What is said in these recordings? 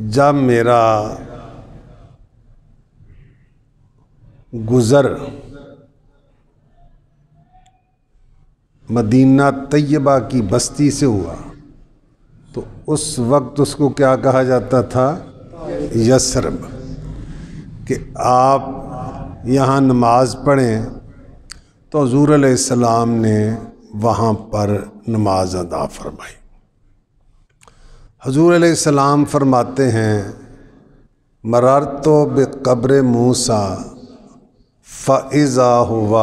جب میرا گزر مدینہ طیبہ کی بستی سے ہوا تو اس وقت اس کو کیا کہا جاتا تھا؟ یثرب، کہ آپ یہاں نماز پڑھیں، تو حضور علیہ السلام نے وہاں پر نماز ادا فرمائی۔ حضور علیہ السلام فرماتے ہیں مررت بقبر موسیٰ فَإِذَا هُوَ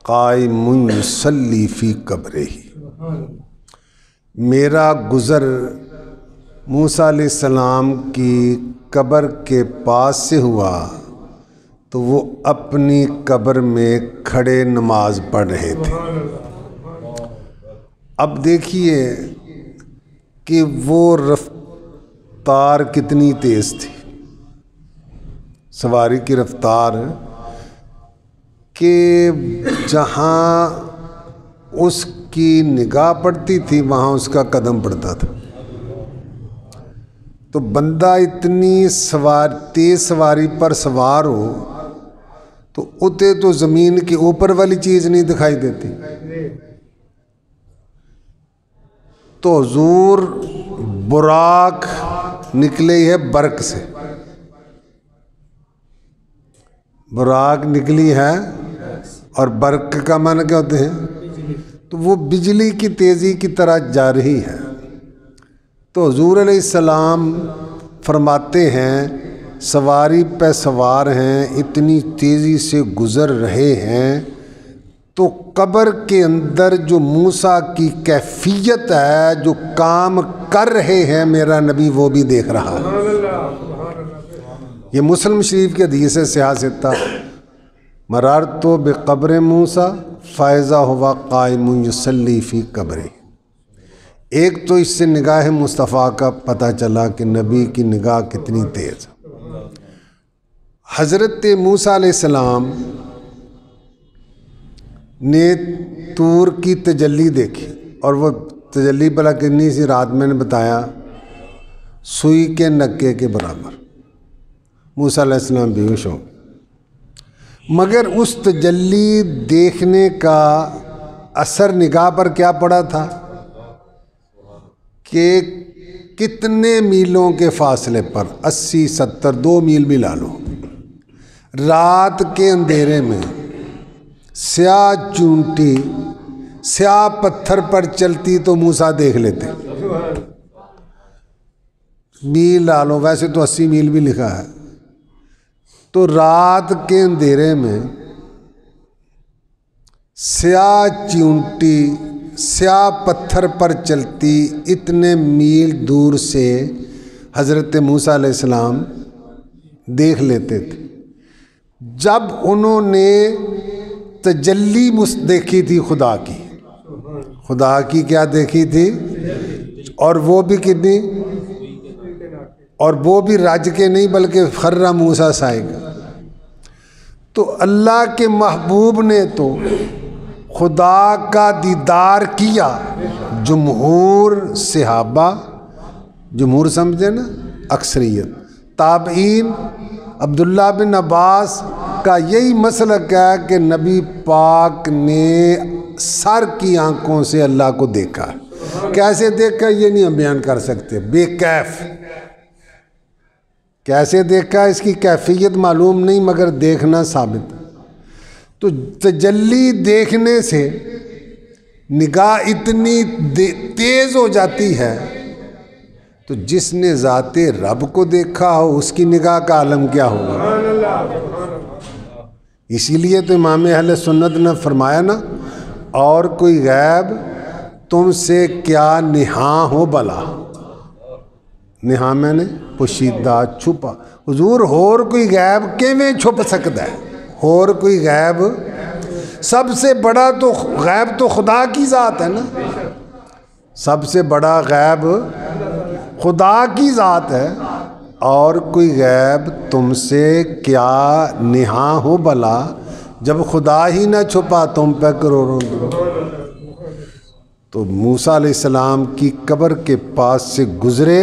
قائم یصلی فی قبرہ، میرا گزر موسیٰ علیہ السلام کی قبر کے پاس سے ہوا تو وہ اپنی قبر میں کھڑے نماز پڑھ رہے تھے۔ اب دیکھیے کہ وہ رفتار کتنی تیز تھی، سواری کی رفتار، کہ جہاں اس کی نگاہ پڑتی تھی وہاں اس کا قدم پڑتا تھا۔ تو بندہ اتنی تیز سواری پر سوار ہو تو اسے تو زمین کے اوپر والی چیز نہیں دکھائی دیتی۔ تو حضور براق نکلے ہے برق سے، براق نکلی ہے، اور برق کا معنی کیا ہوتے ہیں؟ تو وہ بجلی کی تیزی کی طرح جا رہی ہے۔ تو حضور علیہ السلام فرماتے ہیں سواری پہ سوار ہیں، اتنی تیزی سے گزر رہے ہیں، تو قبر کے اندر جو موسیٰ کی کیفیت ہے، جو کام کر رہے ہیں میرا نبی وہ بھی دیکھ رہا ہے۔ یہ مسلم شریف کی حدیث ہے صحیح ستہ، مررت بقبر موسیٰ فَإِذَا هُوَ قائم یصلی فی قبرہ۔ ایک تو اس سے نگاہ مصطفیٰ کا پتہ چلا کہ نبی کی نگاہ کتنی تیز۔ حضرت موسیٰ علیہ السلام نے طور کی تجلی دیکھی، اور وہ تجلی بلا کتنی سی؟ رات میں نے بتایا سوئی کے نکے کے برابر۔ موسیٰ علیہ السلام بیہوش ہو، مگر اس تجلی دیکھنے کا اثر نگاہ پر کیا پڑا تھا کہ کتنے میلوں کے فاصلے پر، 80 70 2 میل بھی لا لو، رات کے اندھیرے میں سیاہ چونٹی سیاہ پتھر پر چلتی تو موسیٰ دیکھ لیتے۔ میل لا لو، ویسے تو 80 میل بھی لکھا ہے۔ تو رات کے اندھیرے میں سیاہ چونٹی سیاہ پتھر پر چلتی اتنے میل دور سے حضرت موسیٰ علیہ السلام دیکھ لیتے تھے۔ جب انہوں نے تجلی دیکھی تھی خدا کی کیا دیکھی تھی؟ اور وہ بھی کتنی؟ اور وہ بھی رج کے نہیں بلکہ خر موسیٰ صائقہ۔ تو اللہ کے محبوب نے تو خدا کا دیدار کیا۔ جمہور صحابہ، جمہور سمجھے نا، اکثریت تابعین، عبداللہ بن عباس کا یہی مسلک ہے کہ نبی پاک نے سر کی آنکھوں سے اللہ کو دیکھا۔ کیسے دیکھا یہ نہیں ہم بیان کر سکتے، بے کیف کیسے دیکھا اس کی کیفیت معلوم نہیں، مگر دیکھنا ثابت۔ تو تجلی دیکھنے سے نگاہ اتنی تیز ہو جاتی ہے، تو جس نے ذات رب کو دیکھا ہو اس کی نگاہ کا عالم کیا ہوگا۔ اسی لیے تو امام اہل سنت نے فرمایا نا، اور کوئی غیب تم سے کیا نہاں ہو بلا، نہاں میں نے پوشیدہ چھپا۔ حضور اور کوئی غیب کیویں چھپ سکتا ہے؟ اور کوئی غیب، سب سے بڑا تو غیب تو خدا کی ذات ہے نا، سب سے بڑا غیب خدا کی ذات ہے، اور کوئی غیب تم سے کیا نہاں ہو بلا، جب خدا ہی نہ چھپا تم پہ کروڑوں۔ تو موسیٰ علیہ السلام کی قبر کے پاس سے گزرے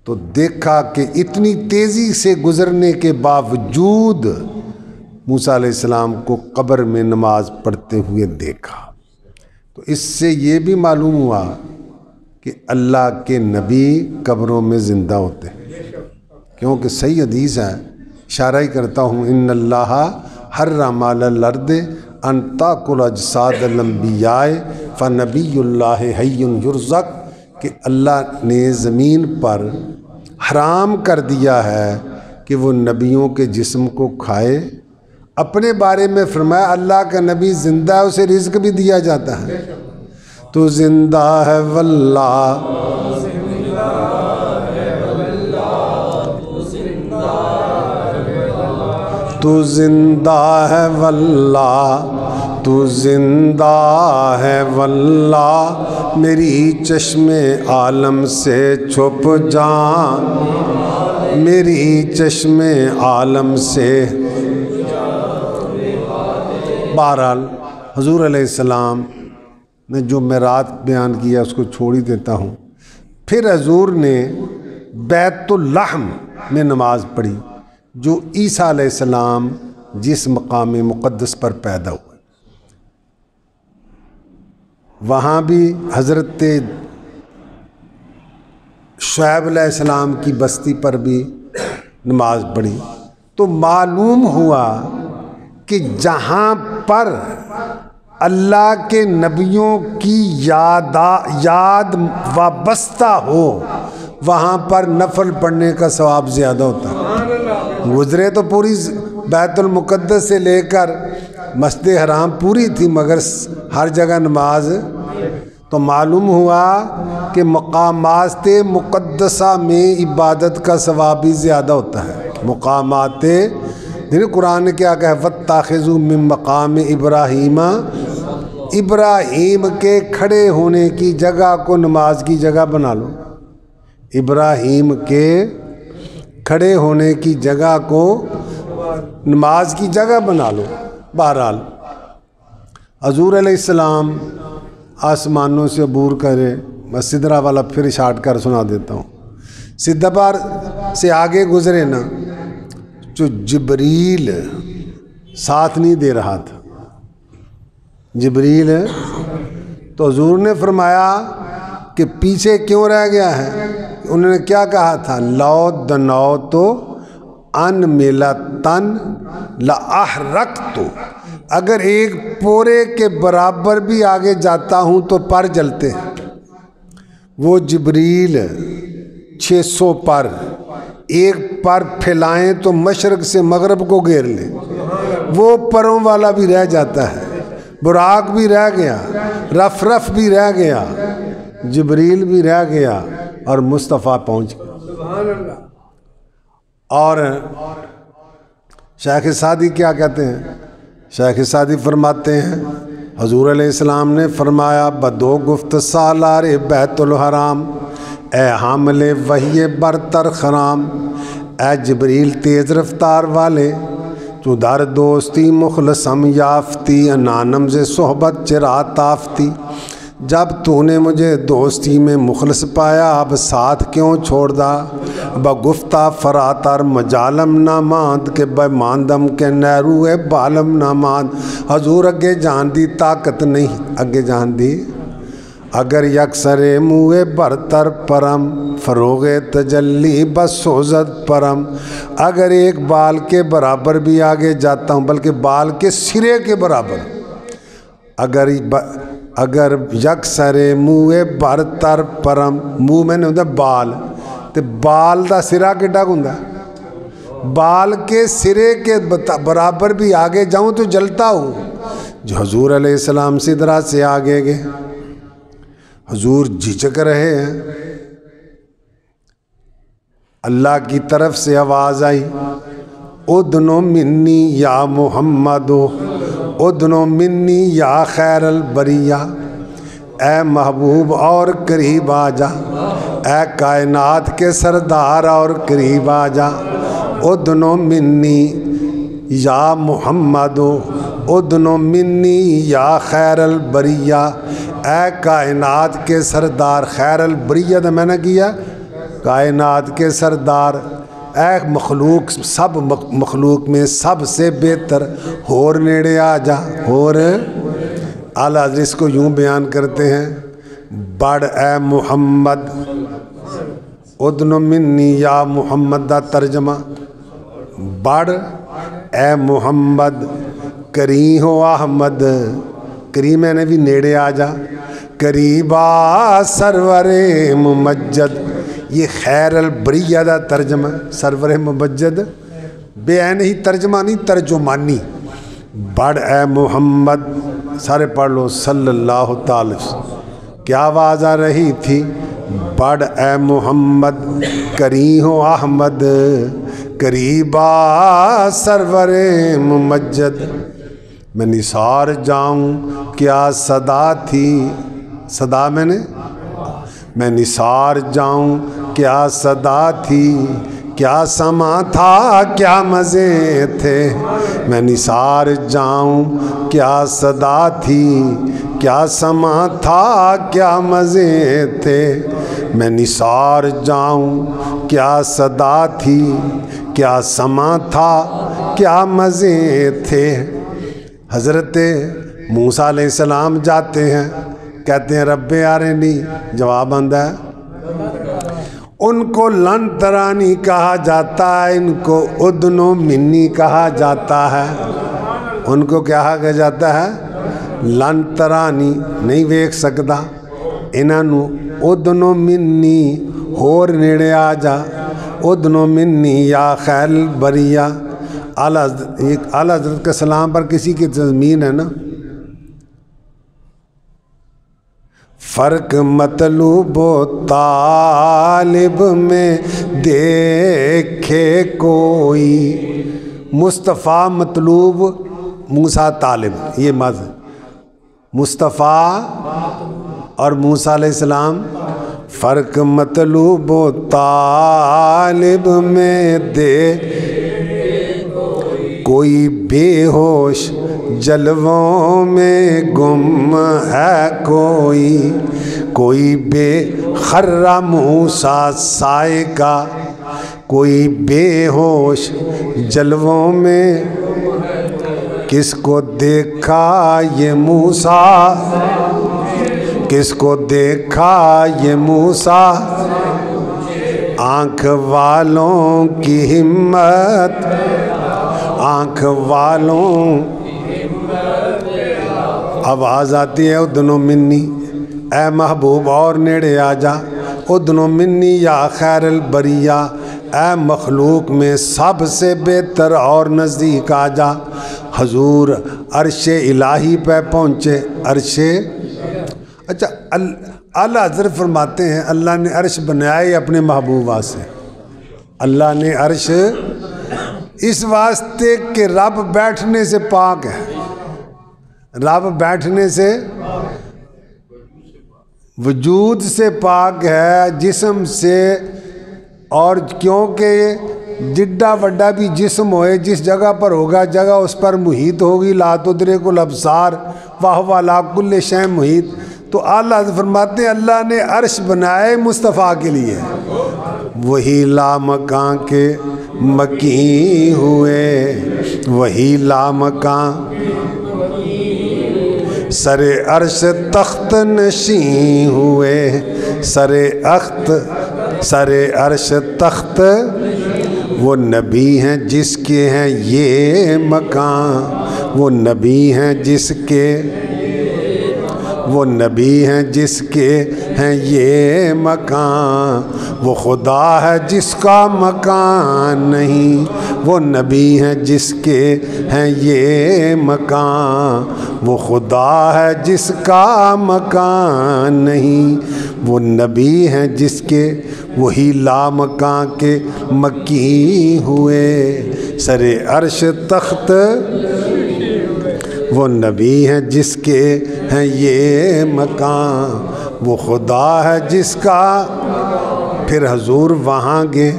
تو دیکھا کہ اتنی تیزی سے گزرنے کے باوجود موسیٰ علیہ السلام کو قبر میں نماز پڑھتے ہوئے دیکھا۔ تو اس سے یہ بھی معلوم ہوا کہ اللہ کے نبی قبروں میں زندہ ہوتے ہیں، کیونکہ صحیح حدیث ہے، اشارہ ہی کرتا ہوں، ان اللہ حرم علی الارض ان تاکل اجساد الانبیاء فنبی اللہ حی یرزق، کہ اللہ نے زمین پر حرام کر دیا ہے کہ وہ نبیوں کے جسم کو کھائے۔ اپنے بارے میں فرمایا اللہ کا نبی زندہ ہے، اسے رزق بھی دیا جاتا ہے۔ تو زندہ ہے واللہ، تو زندہ ہے واللہ، تو زندہ ہے واللہ، میری چشم عالم سے چھپ جان، میری چشم عالم سے۔ بہرحال حضور علیہ السلام نے جو معراج بیان کیا اس کو چھوڑ ہی دیتا ہوں۔ پھر حضور نے بیت اللحم میں نماز پڑھی، جو عیسیٰ علیہ السلام جس مقام مقدس پر پیدا ہوئے، وہاں بھی حضرت شعیب علیہ السلام کی بستی پر بھی نماز پڑھی۔ تو معلوم ہوا کہ جہاں پر اللہ کے نبیوں کی یاد وابستہ ہو وہاں پر نفل پڑھنے کا ثواب زیادہ ہوتا ہے۔ گزرے تو پوری بیت المقدس سے لے کر مسجد حرام پوری تھی، مگر ہر جگہ نماز، تو معلوم ہوا کہ مقامات مقدسہ میں عبادت کا ثواب بھی زیادہ ہوتا ہے۔ مقامات، یعنی قرآن نے کیا کہا، وَاتَّخِذُوا مِن مقام ابراہیم، ابراہیم کے کھڑے ہونے کی جگہ کو نماز کی جگہ بنا لو، ابراہیم کے کھڑے ہونے کی جگہ کو نماز کی جگہ بنا لو۔ بہرحال حضور علیہ السلام آسمانوں سے عبور کرے، میں سدرہ والا پھر اشارٹ کر سنا دیتا ہوں۔ سدرہ سے آگے گزرے نا، جو جبریل ساتھ نہیں دے رہا تھا، جبریل، تو حضور نے فرمایا کہ پیچھے کیوں رہ گیا ہے؟ انہوں نے کیا کہا تھا، لو دنوت ان ملتن لاحرقت، اگر ایک پورے کے برابر بھی آگے جاتا ہوں تو پر جلتے ہیں۔ وہ جبریل 600 پر، ایک پر پھیلائیں تو مشرق سے مغرب کو گھیر لیں، وہ پروں والا بھی رہ جاتا ہے، براق بھی رہ گیا، رف رف بھی رہ گیا، جبریل بھی رہ گیا، اور مصطفیٰ پہنچ گیا۔ اور شیخ سعدی کیا کہتے ہیں؟ شیخ سعدی فرماتے ہیں حضور علیہ السلام نے فرمایا، بدو گفت سالار بیت الحرام، اے حامل وحی برتر خرام، اے جبریل تیز رفتار والے، تو در دوستی مخلصم یافتی، انانم سے صحبت چرا تافتی، جب تو نے مجھے دوستی میں مخلص پایا اب ساتھ کیوں چھوڑ دا، بگفتہ فراتر مجالم نہ ماند، کہ بے ماندم کے نیروے بالم نہ ماند۔ حضور اگے جان دی طاقت نہیں، اگے جان دی، اگر یکسر موئے برتر پرم، فروغ تجلی بس سوزد پرم، اگر ایک بال کے برابر بھی آگے جاتا ہوں، بلکہ بال کے سرے کے برابر، اگر یکسر موئے برتر پرم، منہ میں نہیں ہوتا بال، تو بال دا سرا کیڈا ہوندا، بال کے سرے کے برابر بھی آگے جاؤں تو جلتا ہوں۔ جو حضور علیہ السلام سدرہ سے آگے گئے، حضور جھجک رہے ہیں، اللہ کی طرف سے آواز آئی، ادنو منی یا محمدو، ادنو منی یا خیر البریہ، اے محبوب اور قریب آ جا، اے کائنات کے سردار اور قریب آ جا، ادنو منی یا محمدو، ادنو منی یا خیر البریہ، اے کائنات کے سردار، خیر البریہ تو میں نے کیا کائنات کے سردار، اے مخلوق، سب مخلوق میں سب سے بہتر، ہور نیڑے آ جا، ہور۔ اعلیٰ حضرت اس کو یوں بیان کرتے ہیں، بڑھ اے محمد ادن منی یا محمد دا ترجمہ، بڑھ اے محمد کری ہو احمد، کریم نے بھی نیڑے آ جا، قریبا سرور ممجد، یہ خیر البریہ دا ترجمہ، سرور ممجد بے عین ہی ترجمہ نہیں ترجمانی، بڑھ اے محمد، سارے پڑھ لو صلی اللہ تعالی، کیا آواز آ رہی تھی، بڑھ اے محمد کری ہو احمد، قریبا سرور ممجد، میں نثار جاؤں کیا صدا تھی، صدا میں نثار جاؤں کیا صدا تھی، کیا سما تھا کیا مزے تھے، میں نثار جاؤں کیا صدا تھی، کیا سما تھا کیا مزے تھے، میں نثار جاؤں کیا صدا تھی، کیا سما تھا کیا مزے تھے۔ حضرت موسیٰ علیہ السلام جاتے ہیں، کہتے ہیں رب آرنی، جواب آندا ہے، ان کو لن ترانی کہا جاتا ہے، ان کو ادنو منی کہا جاتا ہے، ان کو کیا کہا جاتا ہے، لن ترانی نہیں ویکھ سکدا، انہوں ادنو منی ہور نیڑے آ جا، ادنو منی یا خیل بریہ۔ اعلیٰ حضرت کے سلام پر کسی کی تضمین ہے نا، فرق مطلوب و طالب میں دیکھے کوئی، مصطفیٰ مطلوب موسیٰ طالب، یہ مذہب مصطفیٰ اور موسیٰ علیہ السلام، فرق مطلوب و طالب میں کوئی بے ہوش جلووں میں گم ہے کوئی بے خرہ موسیٰ سائے کا، کوئی بے ہوش جلووں میں، کس کو دیکھا یہ موسیٰ، کس کو دیکھا یہ موسیٰ، آنکھ والوں کی ہمت، آنکھ والوں، آواز آتی ہے ادنو منی، اے محبوب اور نیڑے آ جا، ادنو منی یا خیر البریہ، اے مخلوق میں سب سے بہتر اور نزدیک آ جا۔ حضور عرش الہی پہ پہنچے، عرش، اچھا اعلیٰ حضرت فرماتے ہیں اللہ نے عرش بنایا اپنے محبوبہ سے، اللہ نے عرش اس واسطے کہ رب بیٹھنے سے پاک ہے، رب بیٹھنے سے، وجود سے پاک ہے، جسم سے، اور کیونکہ جڈا وڈا بھی جسم ہوئے جس جگہ پر ہوگا جگہ اس پر محیط ہوگی، لا تدرک الابصار وہو علی کل شیء محیط، تو اعلیٰ فرماتے ہیں اللہ نے عرش بنائے مصطفیٰ کے لیے، وہی لامکاں کے مکیں ہوئے، وہی لامکاں سر عرش تخت نشیں ہوئے، سر عرش تخت، وہ نبی ہیں جس کے ہیں یہ مکان، وہ نبی ہیں جس کے، وہ نبی ہیں جس کے ہیں یہ مکان، وہ خدا ہے جس کا مکان نہیں، وہ نبی ہیں جس کے ہیں یہ مکان، وہ خدا ہے جس کا مکان نہیں، وہ نبی ہیں جس کے، وہی لامکاں کے مکی ہوئے، سر عرش تخت، وہ نبی ہیں جس کے ہیں یہ مکان، وہ خدا ہے جس کا۔ پھر حضور وہاں گئے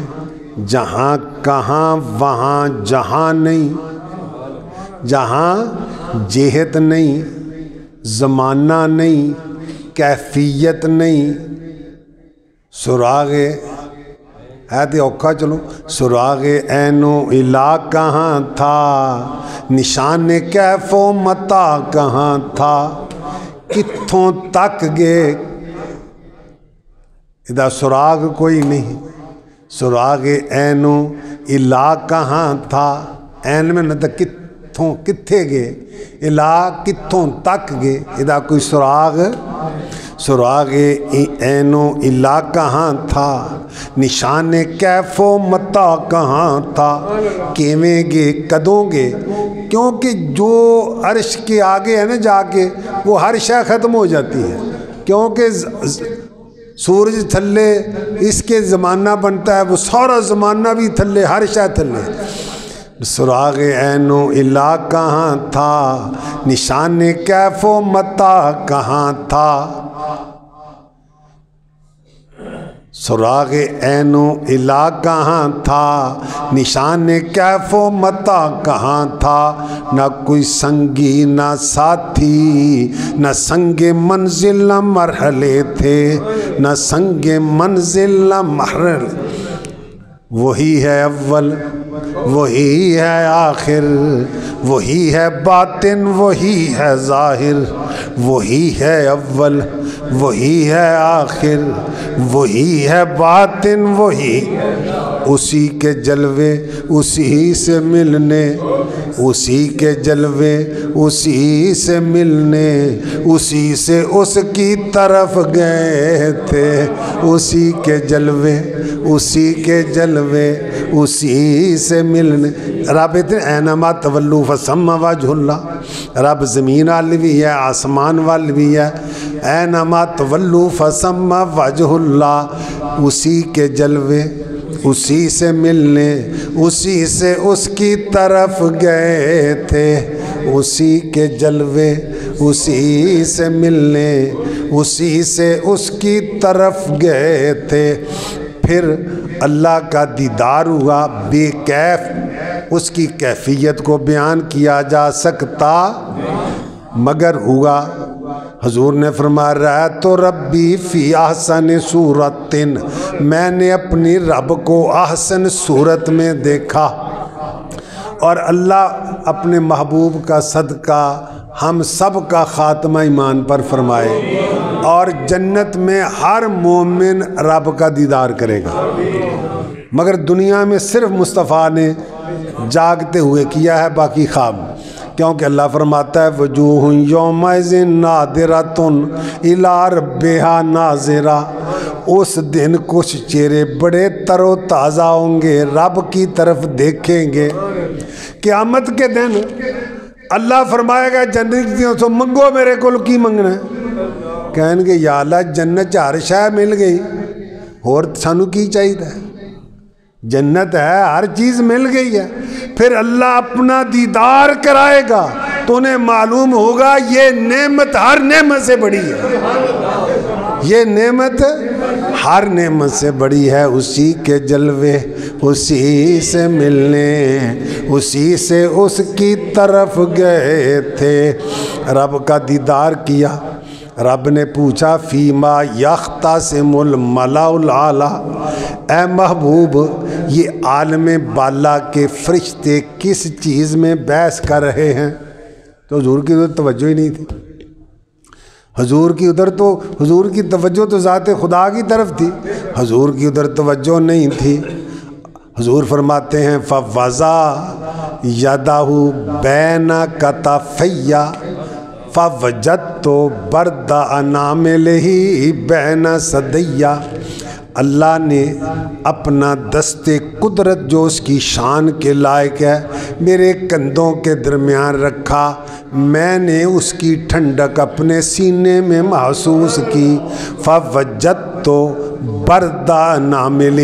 جہاں کہاں، وہاں جہاں نہیں، جہاں جہت نہیں، زمانہ نہیں، کیفیت نہیں، سراغ ہے تو اوکھا چلو. سراغ عین و الا کہاں تھا, نشان کیف و متا کہاں تھا, کتھوں تک گئے. ادا سراغ کوئی نہیں. سراغ عین و الا کہاں تھا, عین میں نہ تھا کتھوں کتھے گئے, الا کتھوں تک گئے. ادا کوئی سراغ. سراغ عین و الا کہاں تھا, نشان کیف و متا کہاں تھا, کیویں گے کدوں گے. کیونکہ جو عرش کے آگے ہے نا جا کے وہ ہر شے ختم ہو جاتی ہے. کیونکہ سورج تھلے اس کے زمانہ بنتا ہے, وہ سارا زمانہ بھی تھلے, ہر شے تھلے. سراغ عین و الا کہاں تھا, نشان کیف و متا کہاں تھا. سراغ عین و الا کہاں تھا, نشان کیف و متا کہاں تھا. نہ کوئی سنگی نہ ساتھی, نہ سنگ منزل نہ مرحلے تھے, نہ سنگ منزل نہ مرحلے. وہی ہے اول وہی ہے آخر, وہی ہے باطن وہی ہے ظاہر. وہی ہے اول وہی ہے آخر, وہی ہے باطن وہی. اسی کے جلوے اسی سے ملنے, اسی کے جلوے اسی سے ملنے, اسی سے اس کی طرف گئے تھے. اسی کے جلوے اسی کے جلوے اسی سے ملنے. رب اینما تولو فثم وجہ اللہ. رب زمین وال بھی ہے, آسمان وال بھی ہے. اینما تولو فثم وجہ اللہ. اسی کے جلوے اسی سے ملنے, اسی سے اس کی طرف گئے تھے. اسی کے جلوے اسی سے ملنے, اسی سے اس کی طرف گئے تھے. پھر اللہ کا دیدار ہوا بے کیف. اس کی کیفیت کو بیان کیا جا سکتا مگر ہوا. حضور نے فرمایا رہا تو ربی فی احسن صورت, میں نے اپنی رب کو احسن صورت میں دیکھا. اور اللہ اپنے محبوب کا صدقہ ہم سب کا خاتمہ ایمان پر فرمائے, اور جنت میں ہر مومن رب کا دیدار کرے گا. مگر دنیا میں صرف مصطفیٰ نے جاگتے ہوئے کیا ہے, باقی خواب. کیونکہ اللہ فرماتا ہے وجوہ یومئذ ناظرۃ الی ربہا ناظرہ. اس دن کچھ چہرے بڑے تر و تازہ ہوں گے, رب کی طرف دیکھیں گے. قیامت کے دن اللہ فرمائے گا جنتیوں سے منگو میرے کو کی منگنا ہے. کہیں گے یا اللہ جنت ہر شے مل گئی, اور سانو کی چاہیے, جنت ہے ہر چیز مل گئی ہے. پھر اللہ اپنا دیدار کرائے گا تو انہیں معلوم ہوگا یہ نعمت ہر نعمت سے بڑی ہے, یہ نعمت ہر نعمت سے بڑی ہے. اسی کے جلوے اسی سے ملنے, اسی سے اس کی طرف گئے تھے. رب کا دیدار کیا. رب نے پوچھا فیما یختصم الملأ الاعلیٰ, اے محبوب یہ عالم بالا کے فرشتے کس چیز میں بحث کر رہے ہیں. تو حضور کی ادھر توجہ ہی نہیں تھی. حضور کی ادھر تو حضور کی توجہ تو ذات خدا کی طرف تھی, حضور کی ادھر توجہ نہیں تھی. حضور فرماتے ہیں فوضع یدہ بین کتفی فوجدت برد اناملہ بین صدی. اللہ نے اپنا دست قدرت جو اس کی شان کے لائق ہے میرے کندھوں کے درمیان رکھا. میں نے اس کی ٹھنڈک اپنے سینے میں محسوس کی. فوجدت بردہ ناملہ,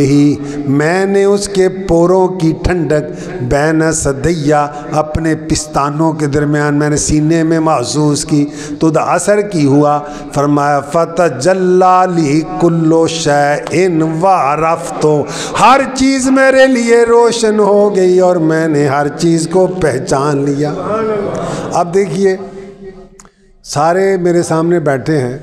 میں نے اس کے پوروں کی ٹھنڈک بین صدیہ اپنے پستانوں کے درمیان میں نے سینے میں محسوس کی. تو دا اثر کی ہوا. فرمایا فتجلی لی کل شیء وعرفت, ہر چیز میرے لیے روشن ہو گئی اور میں نے ہر چیز کو پہچان لیا. اب دیکھیے سارے میرے سامنے بیٹھے ہیں,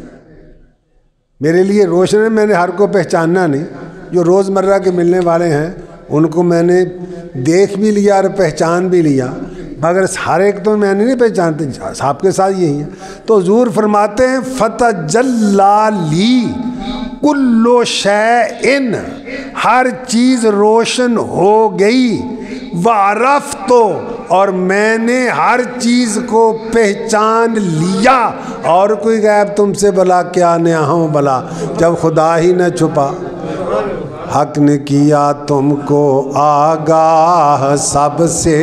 میرے لیے روشن ہے, میں نے ہر کو پہچاننا نہیں. جو روزمرہ کے ملنے والے ہیں ان کو میں نے دیکھ بھی لیا اور پہچان بھی لیا، مگر ہر ایک تو میں نے نہیں پہچانتے، صاحب کے ساتھ یہی ہے۔ تو حضور فرماتے ہیں فتجلی لی کل شیء، ہر چیز روشن ہو گئی، وعرفت، اور میں نے ہر چیز کو پہچان لیا، اور کوئی غیب تم سے بلا کیا نیا ہوں بلا، جب خدا ہی نہ چھپا۔ حق نے کیا تم کو آگاہ سب سے،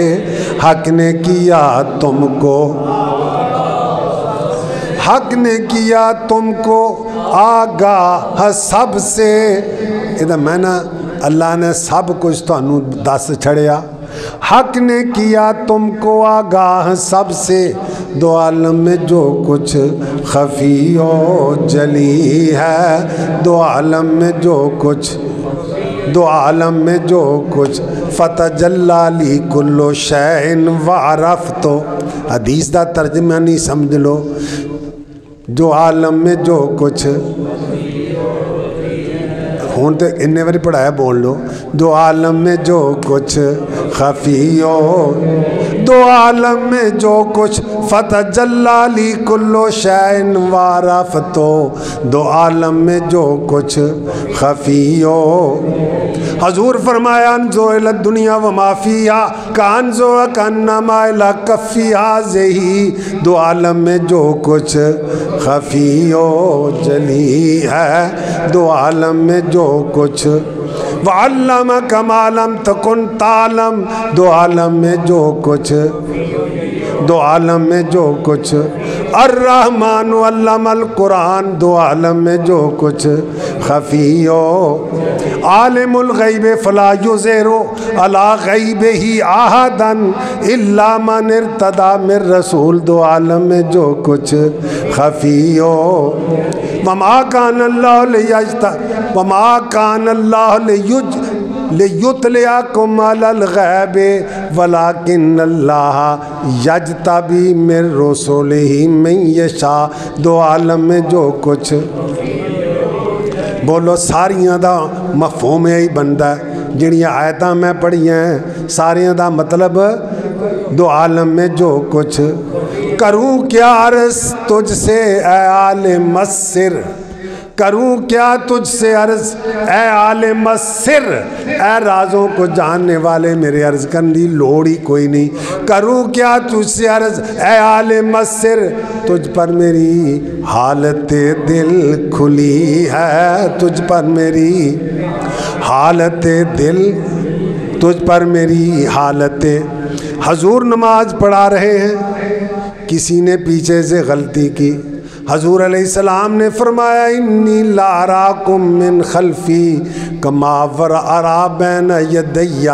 حق نے کیا تم کو، حق نے کیا تم کو آگاہ سب سے، ادھر میں نا اللہ نے سب کچھ تانوں دس چھڑیا۔ حق نے کیا تم کو آگاہ سب سے، دو عالم میں جو کچھ خفی و جلی ہے، دو عالم میں جو کچھ، دو عالم میں جو کچھ، فتجلی لی کل شیء وعرفت، حدیث دا ترجمہ نہیں سمجھ لو، جو عالم میں جو کچھ، ہون تو اننے باری پڑھایا بول لو، دو عالم میں جو کچھ خفی ہو، دو عالم میں جو کچھ، فتجلی لی کل شیء وعرفت، دو عالم میں جو کچھ خفی ہو۔ حضور فرمایا انظر الی الدنیا وما فیہا کانظر کانما الی کفی ہذہ، دو عالم میں جو کچھ خفی و جلی ہے، دو عالم میں جو کچھ، وعلمک ما لم تکن تعلم، دو عالم میں جو کچھ، دو عالم میں جو کچھ، الرحمن علم القرآن، دو عالم میں جو کچھ خفی ہو، عالم الغیب فلا یظہر علی غیبہ احدا الا من ارتضی من رسول، دو عالم میں جو کچھ خفی ہو، وما کان اللہ لیطلعکم علی الغیب ولکن اللہ یجتبی من رسلہ من یشاء، دو عالم میں جو کچھ، بولو ساریاں دا مفہوم یہی بنتا ہے، جڑیاں آیتاں میں پڑھی ہیں ساریاں دا مطلب دو عالم میں جو کچھ، کروں کیا عرض تجھ سے اے عالم السر، کروں کیا تجھ سے عرض اے عالم السر، اے رازوں کو جاننے والے میرے عرض کرنے لوڑ ہی کوئی نہیں، کروں کیا تجھ سے عرض اے عالم السر، تجھ پر میری حالت دل کھلی ہے، تجھ پر میری حالت دل، تجھ پر میری حالت۔ حضور نماز پڑھا رہے ہیں، کسی نے پیچھے سے غلطی کی، حضور علیہ السلام نے فرمایا انی لا اراکم من خلفی کما ارا بین یدی،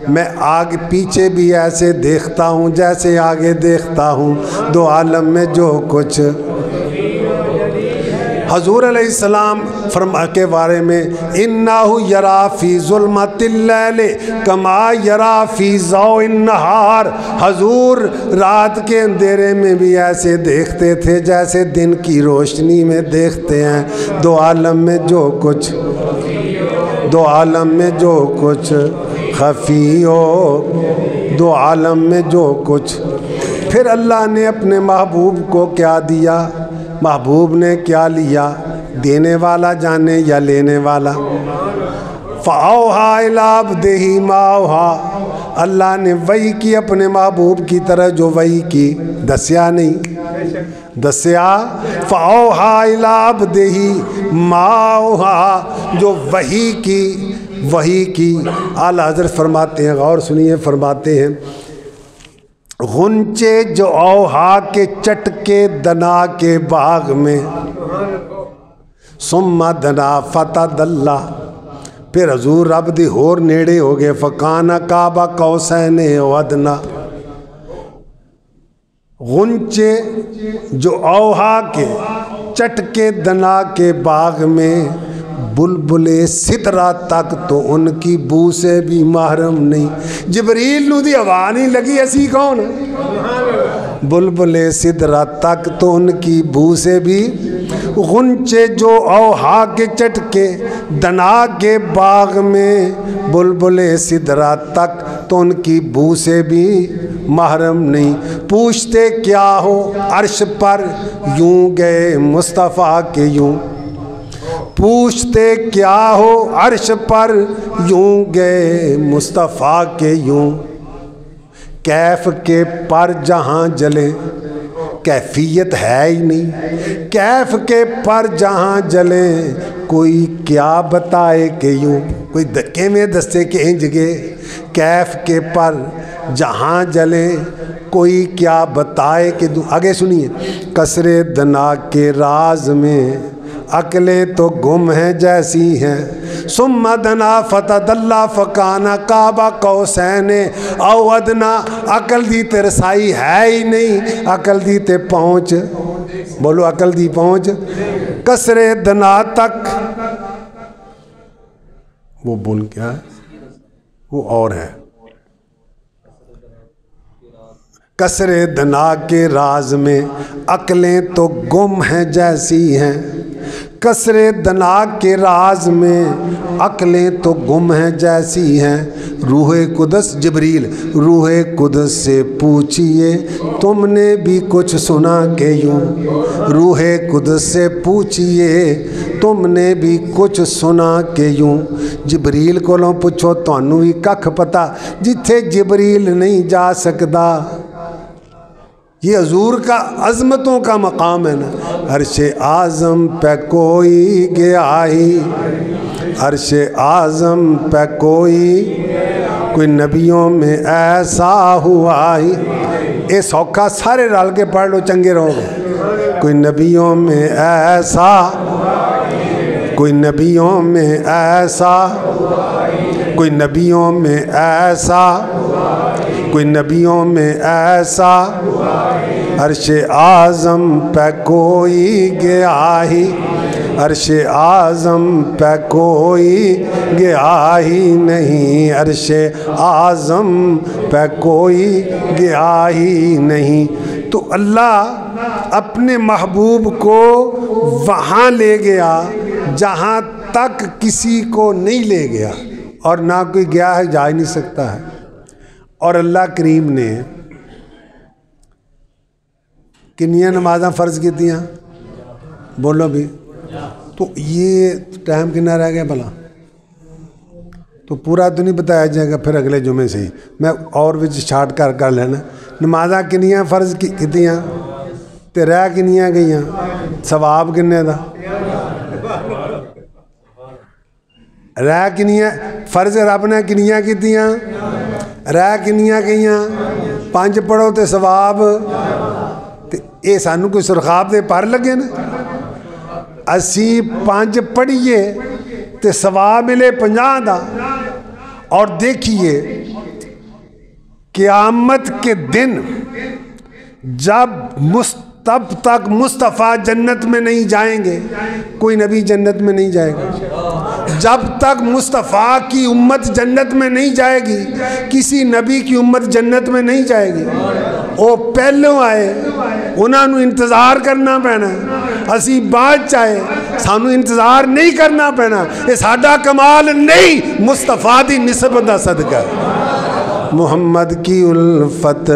میں آگے پیچھے بھی ایسے دیکھتا ہوں جیسے آگے دیکھتا ہوں، دو عالم میں جو کچھ۔ حضور علیہ السلام کے بارے میں انہو یرا فی ظلمت اللیل کما یرا فی ضوء النہار، حضور رات کے اندھیرے میں بھی ایسے دیکھتے تھے جیسے دن کی روشنی میں دیکھتے ہیں، دو عالم میں جو کچھ، دو عالم میں جو کچھ خفی ہو، دو عالم میں جو کچھ۔ پھر اللہ نے اپنے محبوب کو کیا دیا، محبوب نے کیا لیا، دینے والا جانے یا لینے والا۔ فَأَوْحَىٰ إِلَىٰ عَبْدِهِ مَا أَوْحَىٰ، اللہ نے وحی کی اپنے محبوب کی طرح جو وحی کی، دسیا نہیں، دسیا فَأَوْحَىٰ إِلَىٰ عَبْدِهِ مَا أَوْحَىٰ، جو وحی کی، وحی کی۔ اعلیٰ حضرت فرماتے ہیں، غور سنیے، فرماتے ہیں غنچے جو اوہا کے چٹکے دنا کے باغ میں، ثم دنا فتدلی، پھر حضور رب دی ہور نیڑے ہو گئے، فکان قاب قوسین او ادنی۔ غنچے جو اوہا کے چٹکے دنا کے باغ میں، بلبل سدرہ تک تو ان کی بو سے بھی محرم نہیں، جبریل نو دی ہوا نہیں لگی، اسی کون؟ بلبل سدرہ تک تو ان کی بو سے بھی، غنچے جو اوہا کے چٹکے دنا کے باغ میں، بلبلے سدرا تک تو ان کی بو سے بھی محرم نہیں۔ پوچھتے کیا ہو عرش پر یوں گئے مصطفیٰ کے یوں، پوچھتے کیا ہو عرش پر یوں گئے مصطفیٰ کے یوں، کیف کے پر جہاں جلے کیفیت ہے ہی نہیں، کیف کے پر جہاں جلے کوئی کیا بتائے کہ یوں، کوئی دکے میں دستے کے انج گے، کیف کے پر جہاں جلے کوئی کیا بتائے کہ دوں۔ آگے سنیے، کسر دنا کے راز میں عقلیں تو گم ہیں جیسی ہیں، ثم دنا فتدلی فکانا کعبہ قوسین او ادنا، عقل دی تے رسائی ہے ہی نہیں، عقل دی تے پہنچ، بولو عقل دی پہنچ، کسر دنا تک، وہ بول کیا ہے، وہ اور ہے، کسر دنا کے راز میں عقلیں تو گم ہیں جیسی ہیں، کسر دنا کے راز میں عقلیں تو گم ہیں جیسی ہیں، روح قدس جبریل روح قدس سے پوچھئے تم نے بھی کچھ سنا کہ یوں، روح قدس سے پوچھئے تم نے بھی کچھ سنا کہ یوں، جبریل کو لوں پوچھو تانوں بھی ککھ پتا، جتھے جبریل نہیں جا سکدا، یہ حضور کا عظمتوں کا مقام ہے نا، عرش اعظم پہ کوئی گیا ہی، عرش اعظم پہ کوئی نبیوں میں ایسا ہوا ہی، اے سوکھا سارے رل کے پڑھ لو چنگے رہو گے، کوئی نبیوں میں ایسا، کوئی نبیوں میں ایسا، کوئی نبیوں میں ایسا، کوئی نبیوں میں ایسا، عرش اعظم پہ کوئی گیا ہی، عرش اعظم پہ کوئی گیا ہی نہیں، عرش اعظم پہ کوئی گیا ہی نہیں۔ تو اللہ اپنے محبوب کو وہاں لے گیا جہاں تک کسی کو نہیں لے گیا، اور نہ کوئی گیا ہے جا ہی نہیں سکتا ہے۔ اور اللہ کریم نے کنیاں نمازاں فرض کی تھیں، بولو بھی، تو یہ ٹائم کنا رہ گیا بھلا، تو پورا تو نہیں بتایا جائے گا، پھر اگلے جمعے سے ہی میں اور بھی چھاٹ کر لینا۔ نمازاں کنیاں فرض کیتیاں تے رہ کنیاں گئیاں، ثواب کنے دا، رہ کنیاں فرض رب نے کنیاں کیتیاں، رہ کنیاں گئیاں، 5 پڑھو تے ثواب، تے اے سانو کوئی سرخاب دے پر لگے نا، اسی 5 پڑھیے تے ثواب ملے 50 دا۔ اور دیکھیے قیامت کے دن جب تب تک مصطفیٰ جنت میں نہیں جائیں گے، کوئی نبی جنت میں نہیں جائے گا، جب تک مصطفیٰ کی امت جنت میں نہیں جائے گی، کسی نبی کی امت جنت میں نہیں جائے گی۔ وہ پہلوں آئے انہوں نے انتظار کرنا پینا، اسی بات چاہے سانو انتظار نہیں کرنا پینا، یہ ساڈا کمال نہیں، مصطفیٰ دی نسبت دا صدقہ۔ محمد کی الفت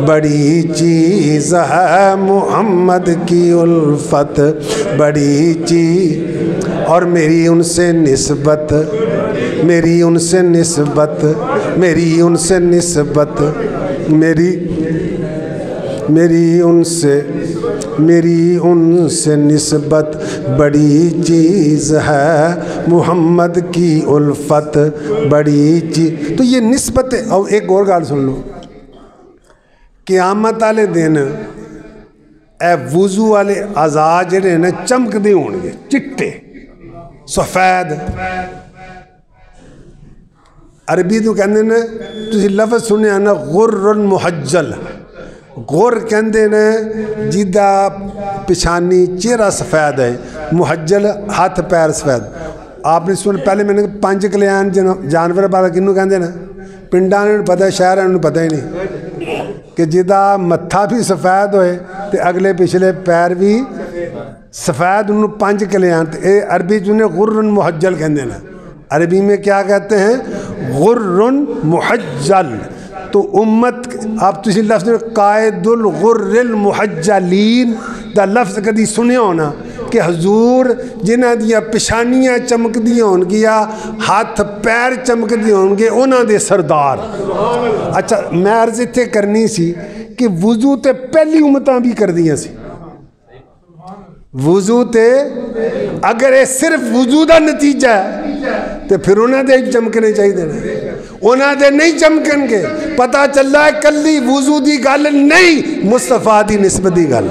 بڑی چیز ہے، محمد کی الفت بڑی چیز، اور میری ان سے نسبت، میری ان سے نسبت، میری ان سے نسبت، میری ان سے نسبت بڑی چیز ہے، محمد کی الفت بڑی چیز۔ تو یہ نسبت ہے۔ اور ایک اور گال سن لو، قیامت والے دن اے وضو والے اعضاء جڑے نے چمکدے ہون گے، چٹے سفید، عربی تو کہندے نے، تسی لفظ سنیا نا غر محجل، غور کہندے نے جیدہ پچھانی چہرہ سفید ہے، محجل ہاتھ پیر سفید۔ آپ نے سن پہلے میں نے 5 کلیان جانور بارہ کنوں کہندے نا، پنڈاں نے پتہ ہے، شہراں نے پتہ ہی نہیں کہ جیدہ متھا بھی سفید ہوئے تے اگلے پچھلے پیر بھی سفید انہوں 5 کلیاں اے عربی چنے غرن محجل کہندے نا، عربی میں کیا کہتے ہیں؟ غرن محجل. تو امت آپ تسی لفظ میں قائد الغر المحجلین دا لفظ کدی سنے ہونا کہ حضور جنہ دیا پشانیاں چمک دیا ہون گیا، ہاتھ پیر چمک دیا ہون گے، انہاں دے سردار. اچھا میں عرض اتھے کرنی سی کہ وضو تے پہلی امتاں بھی کر دیا سی. وضو تے اگر یہ صرف وضو دا نتیجہ ہے تو پھر انہاں دے چمکنے چاہیے دینا، انہاں دے نہیں چمکن گے. پتہ چل رہا ہے کلی وضو دی گل نہیں، مصطفیٰ دی نسبت دی گل.